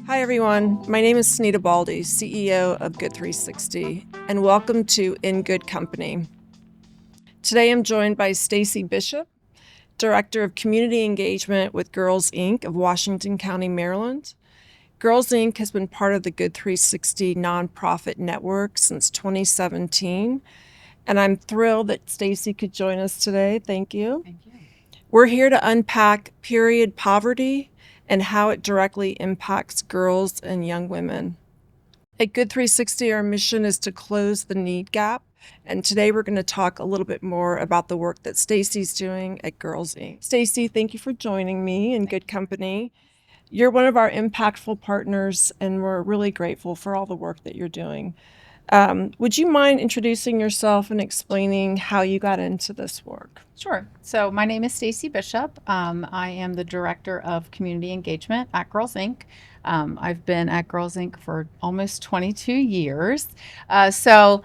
Hi everyone, my name is Cinira Baldi, CEO of Good 360, and welcome to In Good Company. Today I'm joined by Stacey Bishop, Director of Community Engagement with Girls Inc. of Washington County, Maryland. Girls Inc. has been part of the Good 360 nonprofit network since 2017, and I'm thrilled that Stacey could join us today. Thank you. Thank you. We're here to unpack period poverty and how it directly impacts girls and young women. At Good 360, our mission is to close the need gap. And today we're going to talk a little bit more about the work that Stacey's doing at Girls Inc. Stacey, thank you for joining me in Good Company. You're one of our impactful partners, and we're really grateful for all the work that you're doing. Would you mind introducing yourself and explaining how you got into this work? Sure. So my name is Stacey Bishop. I am the Director of Community Engagement at Girls Inc. I've been at Girls Inc. for almost 22 years. So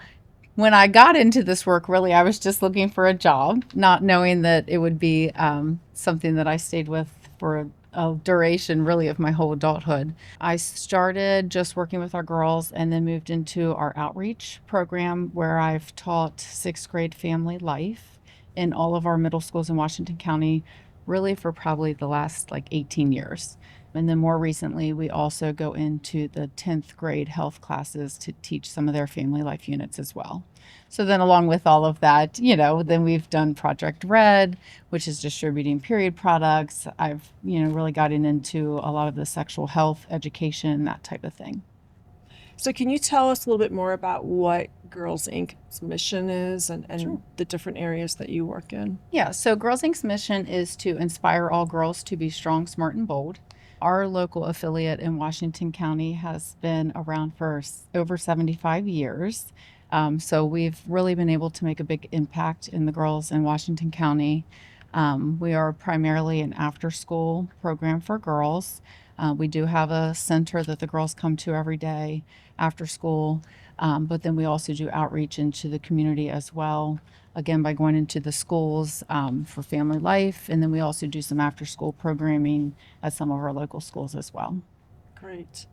when I got into this work, really, I was just looking for a job, not knowing that it would be something that I stayed with for a duration really of my whole adulthood. I started just working with our girls and then moved into our outreach program where I've taught sixth grade family life in all of our middle schools in Washington County, really for probably the last 18 years. And then more recently, we also go into the 10th grade health classes to teach some of their family life units as well. So then along with all of that, then we've done Project Red, which is distributing period products. I've, really gotten into a lot of the sexual health education, that type of thing. So can you tell us a little bit more about what Girls Inc.'s mission is and Sure. the different areas that you work in? Yeah, so Girls Inc.'s mission is to inspire all girls to be strong, smart, and bold. Our local affiliate in Washington County has been around for over 75 years. So we've really been able to make a big impact in the girls in Washington County. We are primarily an after school program for girls. We do have a center that the girls come to every day after school, but then we also do outreach into the community as well, again, by going into the schools for family life. And then we also do some after school programming at some of our local schools as well. Great.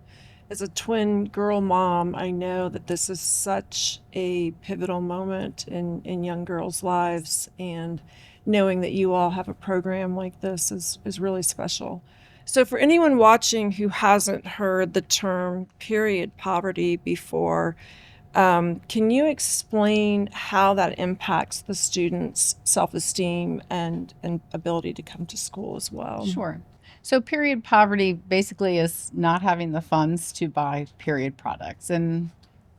As a twin girl mom, I know that this is such a pivotal moment in young girls' lives, and knowing that you all have a program like this is really special. So for anyone watching who hasn't heard the term period poverty before, can you explain how that impacts the students' self-esteem and ability to come to school as well? Sure. So, period poverty basically is not having the funds to buy period products. And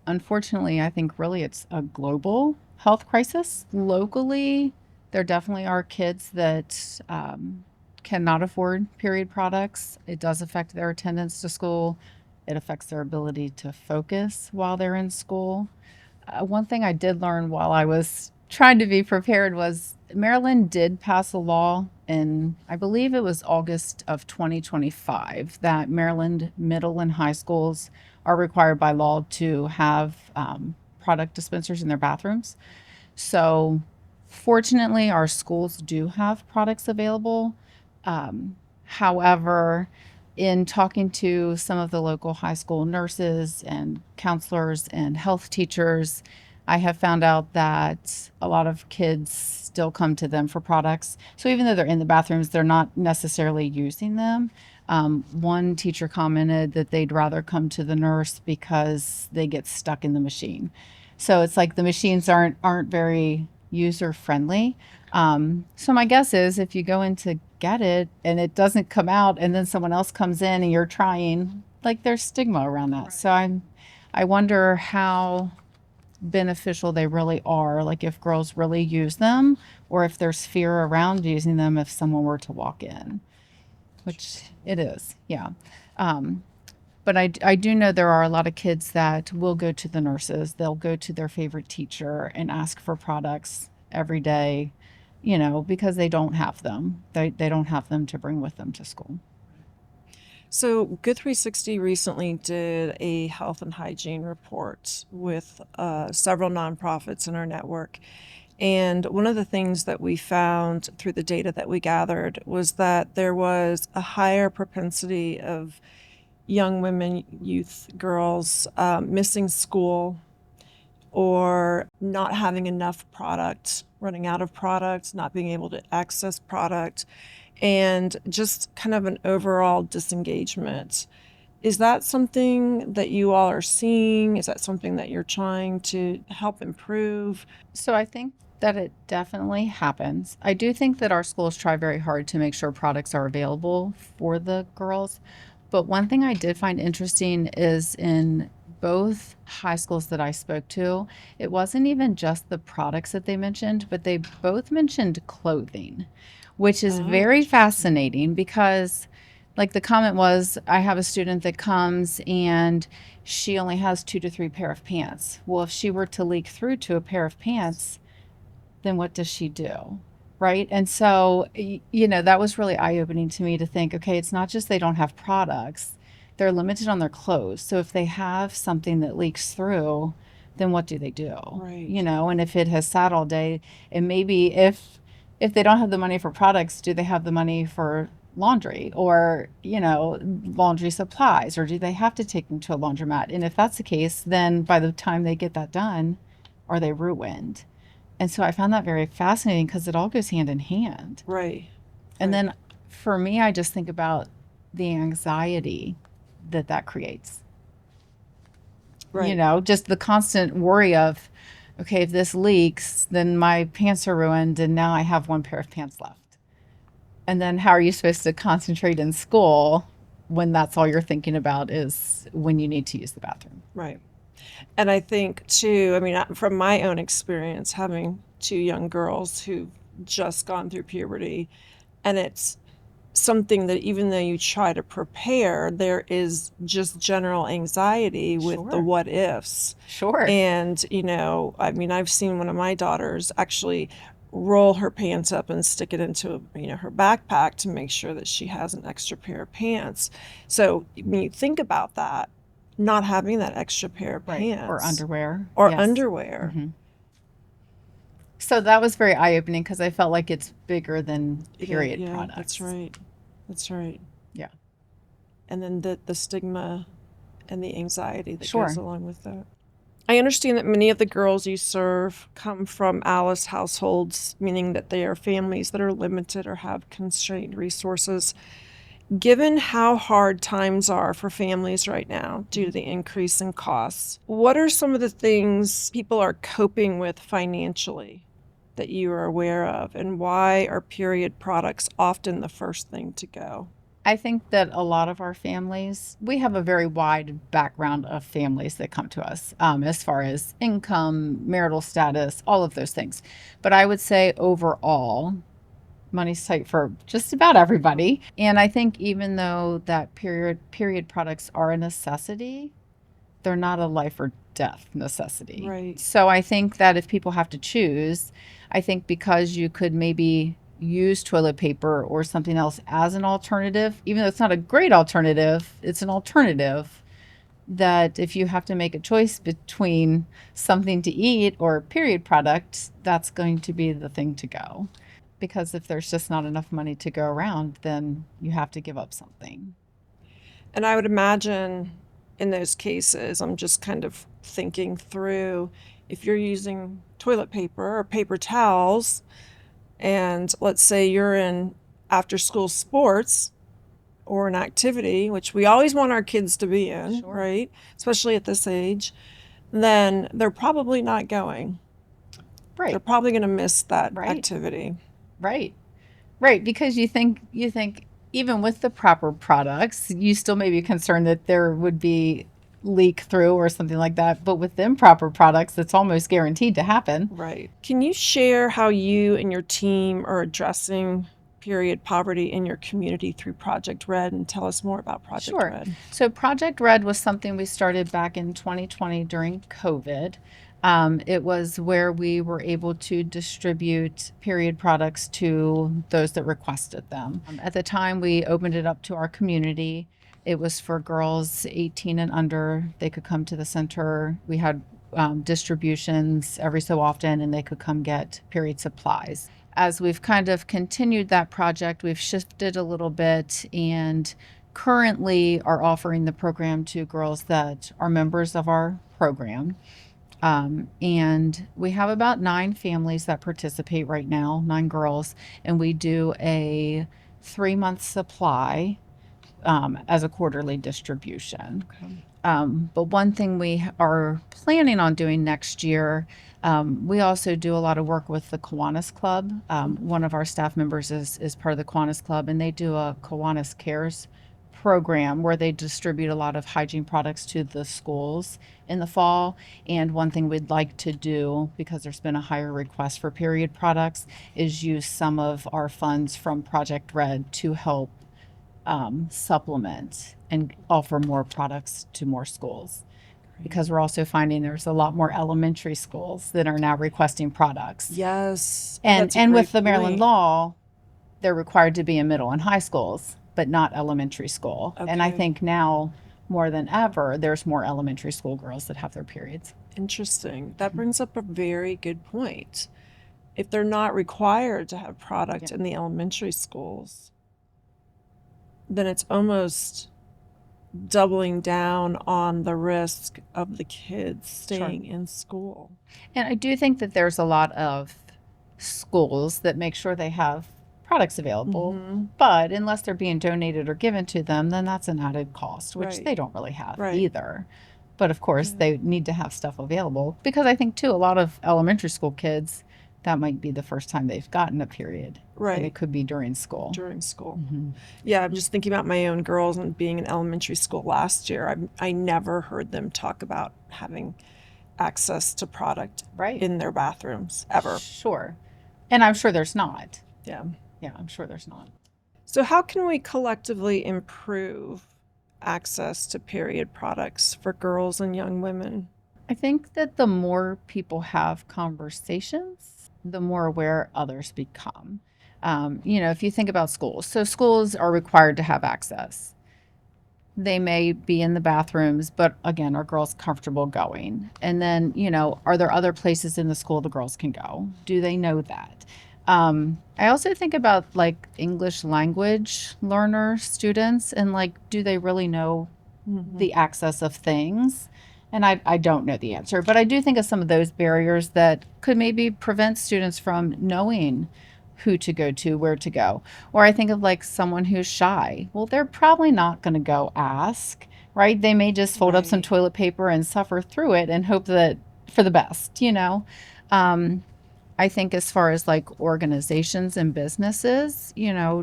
unfortunately, I think really it's a global health crisis. Locally, there definitely are kids that cannot afford period products. It does affect their attendance to school, it affects their ability to focus while they're in school. One thing I did learn while I was trying to be prepared was Maryland did pass a law in, I believe it was August of 2025, that Maryland middle and high schools are required by law to have product dispensers in their bathrooms. So, fortunately, our schools do have products available. However, in talking to some of the local high school nurses and counselors and health teachers, I have found out that a lot of kids still come to them for products. So even though they're in the bathrooms, they're not necessarily using them. One teacher commented that they'd rather come to the nurse because they get stuck in the machine. So it's like the machines aren't very user friendly. So my guess is if you go in to get it and it doesn't come out, and then someone else comes in and you're trying, there's stigma around that. Right. So I wonder how beneficial they really are, like if girls really use them or if there's fear around using them if someone were to walk in, which it is, yeah. But I do know there are a lot of kids that will go to the nurses. They'll go to their favorite teacher and ask for products every day, because they don't have them. They don't have them to bring with them to school. So Good 360 recently did a health and hygiene report with several nonprofits in our network. And one of the things that we found through the data that we gathered was that there was a higher propensity of young women, youth, girls missing school or not having enough product, running out of product, not being able to access product, and just kind of an overall disengagement. Is that something that you all are seeing? Is that something that you're trying to help improve? So I think that it definitely happens. I do think that our schools try very hard to make sure products are available for the girls. But one thing I did find interesting is in both high schools that I spoke to, it wasn't even just the products that they mentioned, but they both mentioned clothing, which is Oh, very interesting. fascinating because, like, the comment was, I have a student that comes and she only has 2 to 3 pair of pants. Well, if she were to leak through to a pair of pants, then what does she do? Right. And so, that was really eye opening to me to think, okay, it's not just they don't have products, they're limited on their clothes. So if they have something that leaks through, then what do they do? Right, And if it has sat all day, and maybe if they don't have the money for products, do they have the money for laundry or, laundry supplies, or do they have to take them to a laundromat? And if that's the case, then by the time they get that done, are they ruined? And so I found that very fascinating because it all goes hand in hand. right, And right, then for me, I just think about the anxiety that creates. right, Just the constant worry of, okay, if this leaks, then my pants are ruined and now I have one pair of pants left. And then how are you supposed to concentrate in school when that's all you're thinking about is when you need to use the bathroom? right. And I think too, I mean, from my own experience, having two young girls who've just gone through puberty, and it's something that even though you try to prepare, there is just general anxiety with the Sure. what ifs. Sure. And, I mean, I've seen one of my daughters actually roll her pants up and stick it into, her backpack to make sure that she has an extra pair of pants. So when you think about that, not having that extra pair of Right. Or pants underwear. or Yes. underwear, Hmm. So that was very eye opening because I felt like it's bigger than period yeah, that's products. right. That's right. Yeah. And then the stigma and the anxiety that goes Sure. along with that. I understand that many of the girls you serve come from Alice households, meaning that they are families that are limited or have constrained resources. Given how hard times are for families right now due to the increase in costs, what are some of the things people are coping with financially that you are aware of, and why are period products often the first thing to go? I think that a lot of our families, we have a very wide background of families that come to us as far as income, marital status, all of those things. But I would say overall, money's tight for just about everybody. And I think even though that period products are a necessity, they're not a life or death necessity. Right, So I think that if people have to choose, I think because you could maybe use toilet paper or something else as an alternative, even though it's not a great alternative, it's an alternative. That if you have to make a choice between something to eat or a period product, that's going to be the thing to go. Because if there's just not enough money to go around, then you have to give up something. and I would imagine in those cases, I'm just kind of thinking through, if you're using toilet paper or paper towels, and let's say you're in after school sports or an activity, which we always want our kids to be in, Sure. right? Especially at this age, then they're probably not going. They're Right. probably going to miss that Right. activity. Right. Right, because you think even with the proper products, you still may be concerned that there would be leak through or something like that. But with improper products, it's almost guaranteed to happen. Right. Can you share how you and your team are addressing period poverty in your community through Project Red, and tell us more about Project Sure. Red? So Project Red was something we started back in 2020 during COVID. It was where we were able to distribute period products to those that requested them. At the time, we opened it up to our community. It was for girls 18 and under. They could come to the center. We had distributions every so often, and they could come get period supplies. As we've kind of continued that project, we've shifted a little bit and currently are offering the program to girls that are members of our program. And we have about 9 families that participate right now, 9 girls, and we do a 3-month supply as a quarterly distribution. Okay. But one thing we are planning on doing next year, we also do a lot of work with the Kiwanis Club. One of our staff members is part of the Kiwanis Club, and they do a Kiwanis Cares program where they distribute a lot of hygiene products to the schools in the fall. And one thing we'd like to do, because there's been a higher request for period products, is use some of our funds from Project Red to help supplement and offer more products to more schools, because we're also finding there's a lot more elementary schools that are now requesting products. Yes. And that's a and with great the Maryland point. law, they're required to be in middle and high schools, but not elementary school. And I Okay. think now more than ever, there's more elementary school girls that have their periods. Interesting. That brings up a very good point. If they're not required to have product Yeah. in the elementary schools, then it's almost doubling down on the risk of the kids staying in school. And I do think that there's a lot of schools that make sure they have products available, Mhm. but unless they're being donated or given to them, then that's an added cost, which Right. they don't really have Right. either. But of course, Yeah. they need to have stuff available, because I think too, a lot of elementary school kids, that might be the first time they've gotten a period. And Right. it could be during school. During school. Mhm. Yeah, I'm just thinking about my own girls and being in elementary school last year. I never heard them talk about having access to product Right. in their bathrooms ever. Sure. And I'm sure there's not. Yeah. Yeah, I'm sure there's not. So, how can we collectively improve access to period products for girls and young women? I think that the more people have conversations, the more aware others become. If you think about schools, so schools are required to have access. They may be in the bathrooms, but again, are girls comfortable going? And then, are there other places in the school the girls can go? Do they know that? I also think about like English language learner students, and like, do they really know the access of things? And I don't know the answer, but I do think of some of those barriers that could maybe prevent students from knowing who to go to, where to go. Or I think of like someone who's shy. Well, they're probably not going to go ask, right? They may just fold up some Right. toilet paper and suffer through it and hope that for the best. I think as far as like organizations and businesses,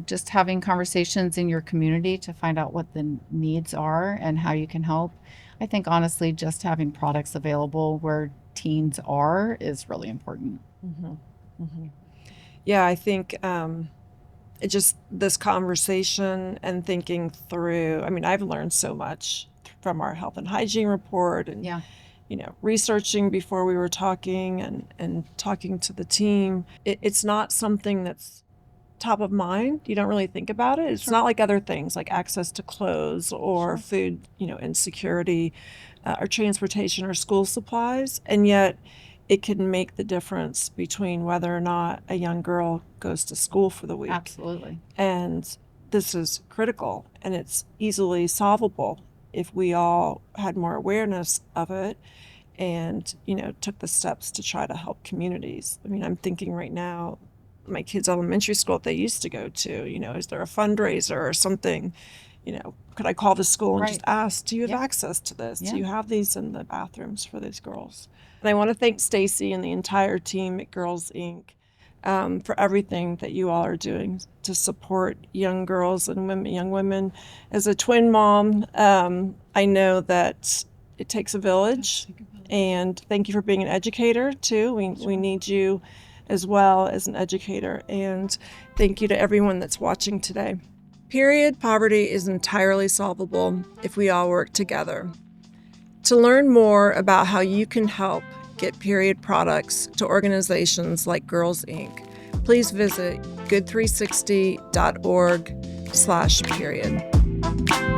just having conversations in your community to find out what the needs are and how you can help. I think honestly, just having products available where teens are is really important. Yeah, I think it just this conversation and thinking through. I mean, I've learned so much from our health and hygiene report, and Yeah. researching before we were talking and talking to the team. It's not something that's top of mind. You don't really think about it. It's Sure. not like other things like access to clothes or Sure. food, insecurity, or transportation or school supplies. And yet it can make the difference between whether or not a young girl goes to school for the week. Absolutely. And this is critical, and it's easily solvable if we all had more awareness of it and took the steps to try to help communities. I mean, I'm thinking right now, my kids' elementary school that they used to go to, is there a fundraiser or something? Could I call the school and just Right. ask, do you have Yeah. access to this? Yeah. Do you have these in the bathrooms for these girls? And I want to thank Stacey and the entire team at Girls Inc. For everything that you all are doing to support young girls and young women. As a twin mom, I know that it takes a village, and thank you for being an educator too. We need you as well as an educator, and thank you to everyone that's watching today. Period poverty is entirely solvable if we all work together. To learn more about how you can help get period products to organizations like Girls Inc., please visit good360.org/period.